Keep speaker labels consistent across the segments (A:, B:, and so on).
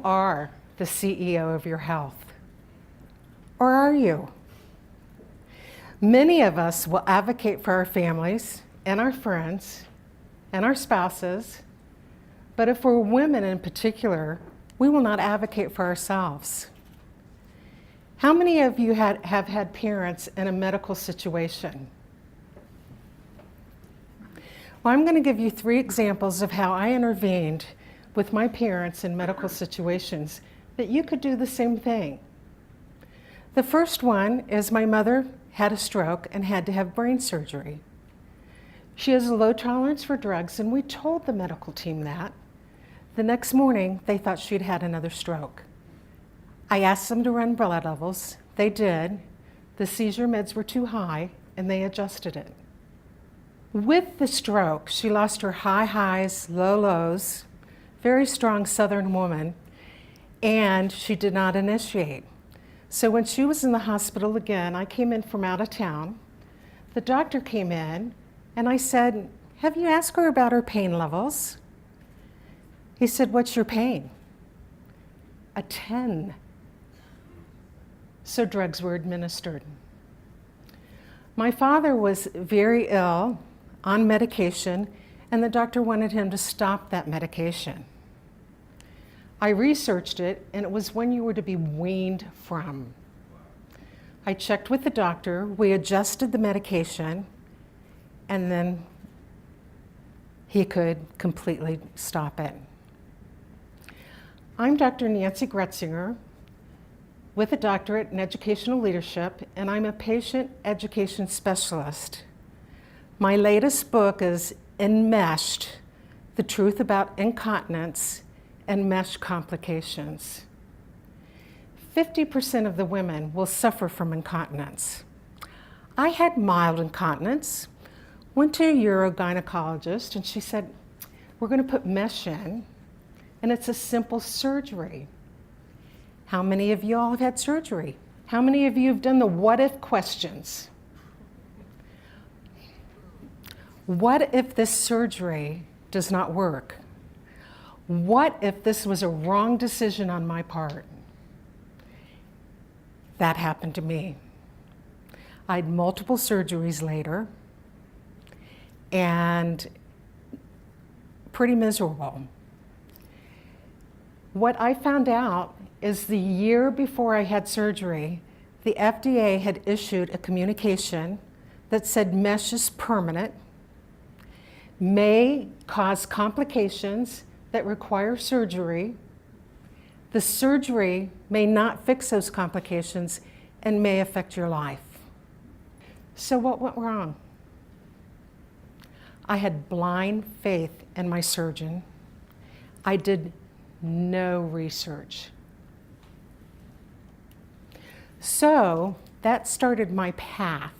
A: are the CEO of your health. Or are you? Many of us will advocate for our families and our friends and our spouses, but if we're women in particular, we will not advocate for ourselves. How many of you have had parents in a medical situation? Well, I'm going to give you 3 examples of how I intervened with my parents in medical situations that you could do the same thing. The first one is my mother had a stroke and had to have brain surgery. She has a low tolerance for drugs, and we told the medical team that. The next morning, they thought she'd had another stroke. I asked them to run blood levels. They did. The seizure meds were too high, and they adjusted it. With the stroke, she lost her high highs, low lows, very strong Southern woman, and she did not initiate. So when she was in the hospital again, I came in from out of town. The doctor came in, and I said, "Have you asked her about her pain levels?" He said, "What's your pain?" A 10. So drugs were administered. My father was very ill, on medication, and the doctor wanted him to stop that medication. I researched it, and it was one you were to be weaned from. I checked with the doctor, we adjusted the medication, and then he could completely stop it. I'm Dr. Nancy Gretzinger with a doctorate in educational leadership, and I'm a patient education specialist. My latest book is Enmeshed, The Truth About Incontinence and Mesh Complications. 50% of the women will suffer from incontinence. I had mild incontinence, went to a urogynecologist, and she said, "We're going to put mesh in, and it's a simple surgery." How many of you all have had surgery? How many of you have done the what if questions? What if this surgery does not work? What if this was a wrong decision on my part? That happened to me. I had multiple surgeries later and pretty miserable. What I found out is the year before I had surgery, the FDA had issued a communication that said mesh is permanent, may cause complications that require surgery. The surgery may not fix those complications and may affect your life. So what went wrong? I had blind faith in my surgeon. I did no research. So that started my path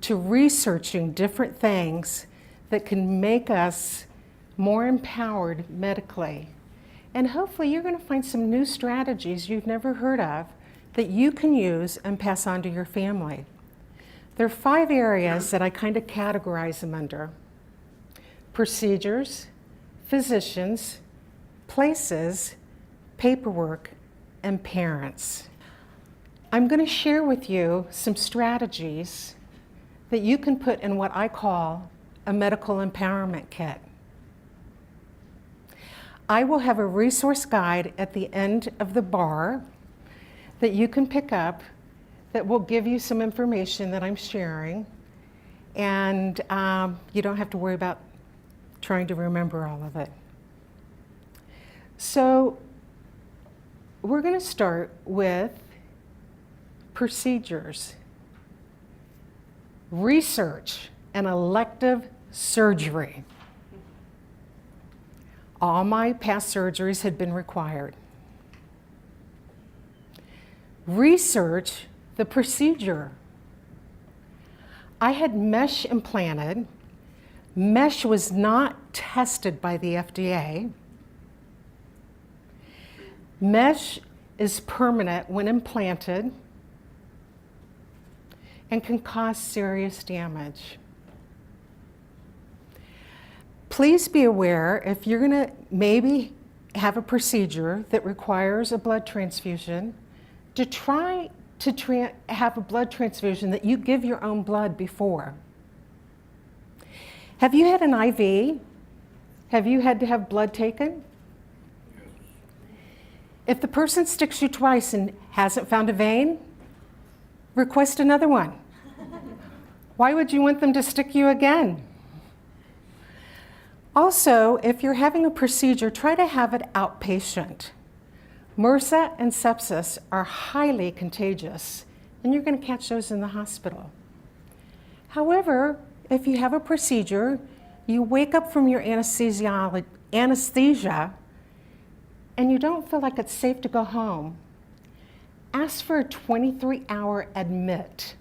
A: to researching different things that can make us more empowered medically. And hopefully you're going to find some new strategies you've never heard of that you can use and pass on to your family. There are 5 areas that I kind of categorize them under: procedures, physicians, places, paperwork, and parents. I'm going to share with you some strategies that you can put in what I call a medical empowerment kit. I will have a resource guide at the end of the bar that you can pick up that will give you some information that I'm sharing, and you don't have to worry about trying to remember all of it. So we're going to start with procedures, research, and elective surgery. All my past surgeries had been required. Research the procedure. I had mesh implanted. Mesh was not tested by the FDA. Mesh is permanent when implanted and can cause serious damage. Please be aware, if you're going to maybe have a procedure that requires a blood transfusion, to try to have a blood transfusion that you give your own blood before. Have you had an IV? Have you had to have blood taken? If the person sticks you twice and hasn't found a vein, request another one. Why would you want them to stick you again? Also, if you're having a procedure, try to have it outpatient. MRSA and sepsis are highly contagious, and you're going to catch those in the hospital. However, if you have a procedure, you wake up from your anesthesia, and you don't feel like it's safe to go home, ask for a 23-hour admit.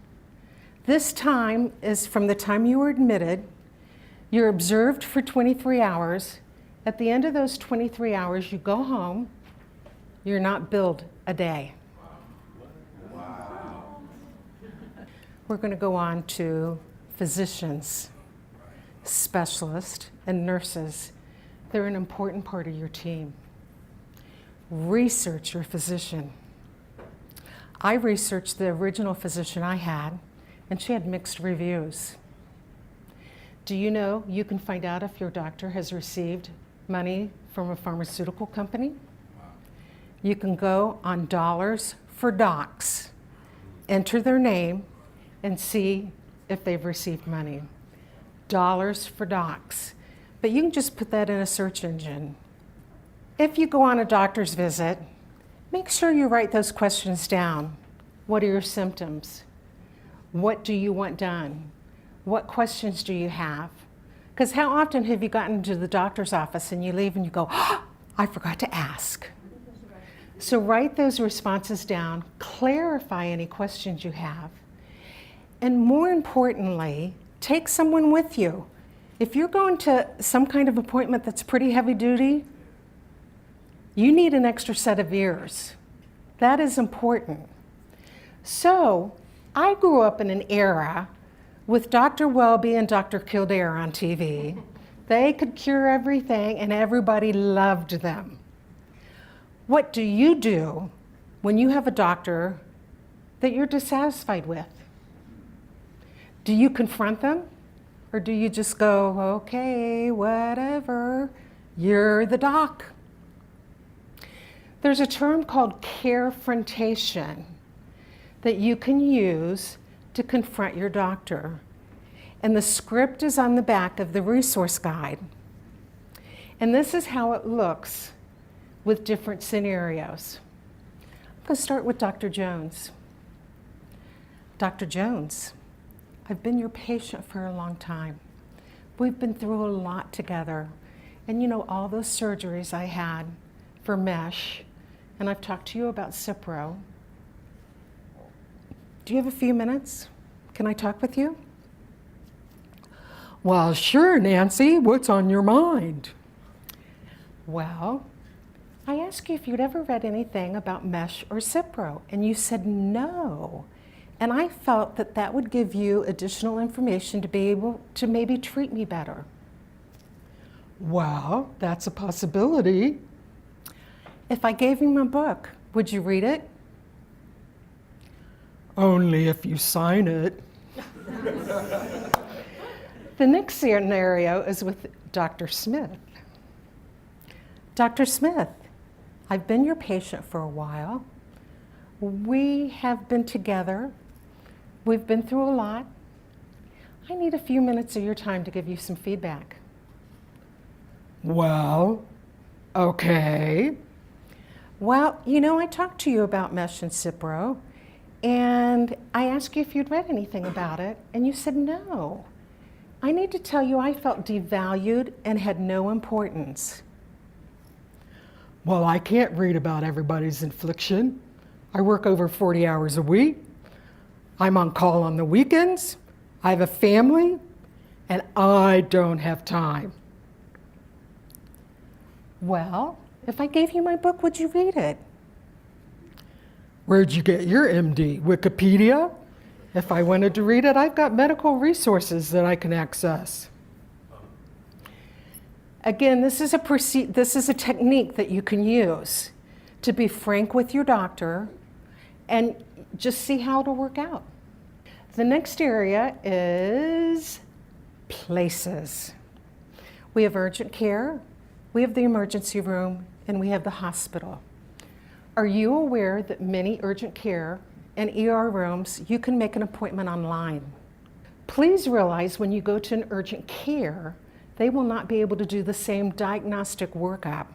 A: This time is from the time you were admitted. You're observed for 23 hours. At the end of those 23 hours, you go home. You're not billed a day. Wow. We're going to go on to physicians, specialists, and nurses. They're an important part of your team. Research your physician. I researched the original physician I had, and she had mixed reviews. Do you know you can find out if your doctor has received money from a pharmaceutical company? You can go on Dollars for Docs, enter their name, and see if they've received money. Dollars for Docs. But you can just put that in a search engine. If you go on a doctor's visit, make sure you write those questions down. What are your symptoms? What do you want done? What questions do you have? Because how often have you gotten to the doctor's office and you leave and you go, oh, I forgot to ask. So write those responses down, clarify any questions you have, and more importantly, take someone with you. If you're going to some kind of appointment that's pretty heavy duty, you need an extra set of ears. That is important. So I grew up in an era with Dr. Welby and Dr. Kildare on TV. They could cure everything and everybody loved them. What do you do when you have a doctor that you're dissatisfied with? Do you confront them? Or do you just go, okay, whatever, you're the doc? There's a term called carefrontation that you can use to confront your doctor. And the script is on the back of the resource guide. And this is how it looks with different scenarios. I'm going to start with Dr. Jones. Dr. Jones, I've been your patient for a long time. We've been through a lot together. And you know all those surgeries I had for mesh, and I've talked to you about Cipro. Do you have a few minutes? Can I talk with you? Well, sure, Nancy. What's on your mind? Well, I asked you if you'd ever read anything about mesh or Cipro, and you said no. And I felt that that would give you additional information to be able to maybe treat me better. Well, that's a possibility. If I gave you my book, would you read it? Only if you sign it. The next scenario is with Dr. Smith. Dr. Smith, I've been your patient for a while. We have been together. We've been through a lot. I need a few minutes of your time to give you some feedback. Well, okay. Well, you know, I talked to you about mesh and Cipro, and I asked you if you'd read anything about it, and you said no. I need to tell you I felt devalued and had no importance. Well, I can't read about everybody's affliction. I work over 40 hours a week. I'm on call on the weekends. I have a family, and I don't have time. Well, if I gave you my book, would you read it? Where'd you get your MD? Wikipedia? If I wanted to read it, I've got medical resources that I can access. Again, this is a technique that you can use to be frank with your doctor and just see how it'll work out. The next area is places. We have urgent care, we have the emergency room, and we have the hospital. Are you aware that many urgent care and ER rooms, you can make an appointment online? Please realize when you go to an urgent care, they will not be able to do the same diagnostic workup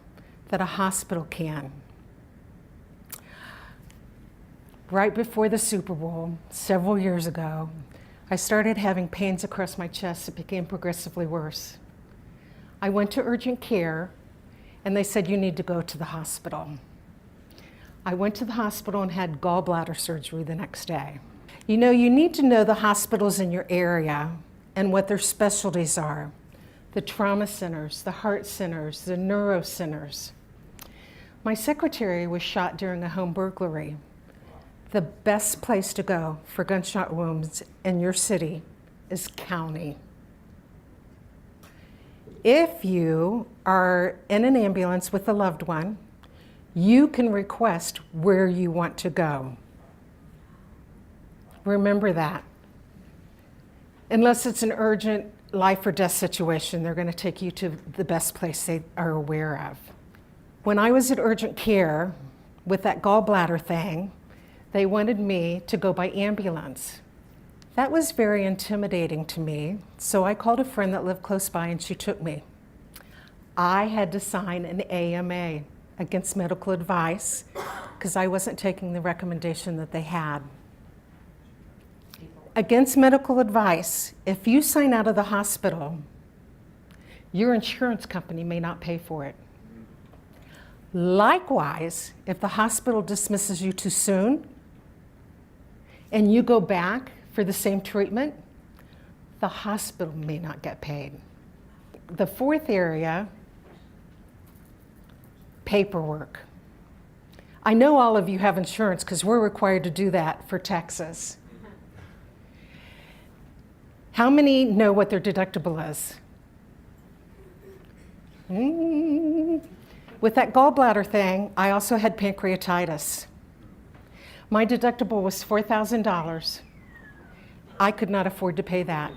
A: that a hospital can. Right before the Super Bowl, several years ago, I started having pains across my chest that became progressively worse. I went to urgent care and they said, you need to go to the hospital. I went to the hospital and had gallbladder surgery the next day. You know, you need to know the hospitals in your area and what their specialties are. The trauma centers, the heart centers, the neuro centers. My secretary was shot during a home burglary. The best place to go for gunshot wounds in your city is county. If you are in an ambulance with a loved one, you can request where you want to go. Remember that. Unless it's an urgent life or death situation, they're going to take you to the best place they are aware of. When I was at urgent care with that gallbladder thing, they wanted me to go by ambulance. That was very intimidating to me, so I called a friend that lived close by and she took me. I had to sign an AMA, against medical advice, because I wasn't taking the recommendation that they had. Against medical advice, if you sign out of the hospital, your insurance company may not pay for it. Likewise, if the hospital dismisses you too soon and you go back for the same treatment, the hospital may not get paid. The fourth area, paperwork. I know all of you have insurance because we're required to do that for Texas. How many know what their deductible is? With that gallbladder thing, I also had pancreatitis. My deductible was $4,000. I could not afford to pay that.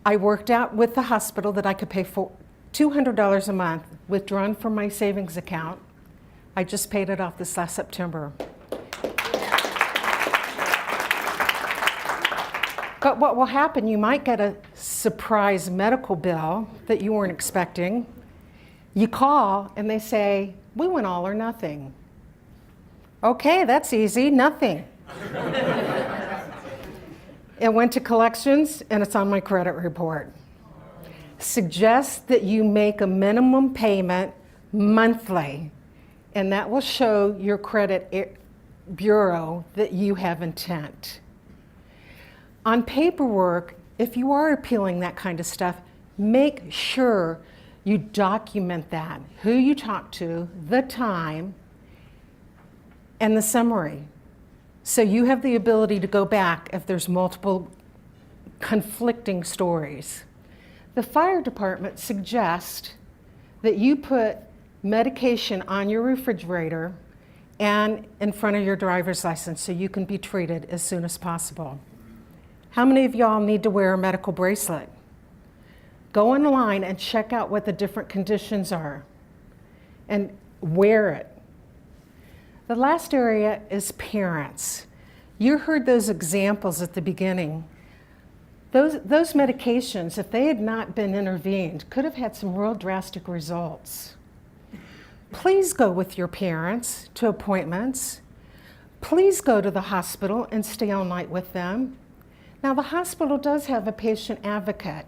A: I worked out with the hospital that I could pay for $200 a month withdrawn from my savings account. I just paid it off this last September. But what will happen, you might get a surprise medical bill that you weren't expecting. You call and they say, we want all or nothing. Okay, that's easy, nothing. It went to collections and it's on my credit report. Suggest that you make a minimum payment monthly, and that will show your credit bureau that you have intent. On paperwork, if you are appealing that kind of stuff, make sure you document that, who you talk to, the time, and the summary. So you have the ability to go back if there's multiple conflicting stories. The fire department suggests that you put medication on your refrigerator and in front of your driver's license so you can be treated as soon as possible. How many of y'all need to wear a medical bracelet? Go online and check out what the different conditions are and wear it. The last area is parents. You heard those examples at the beginning. Those medications, if they had not been intervened, could have had some real drastic results. Please go with your parents to appointments. Please go to the hospital and stay all night with them. Now, the hospital does have a patient advocate,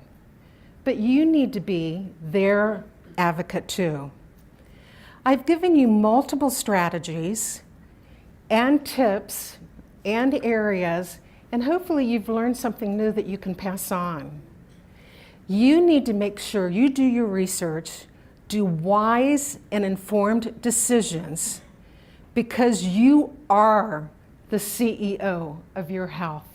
A: but you need to be their advocate too. I've given you multiple strategies and tips and areas, and hopefully you've learned something new that you can pass on. You need to make sure you do your research, do wise and informed decisions, because you are the CEO of your health.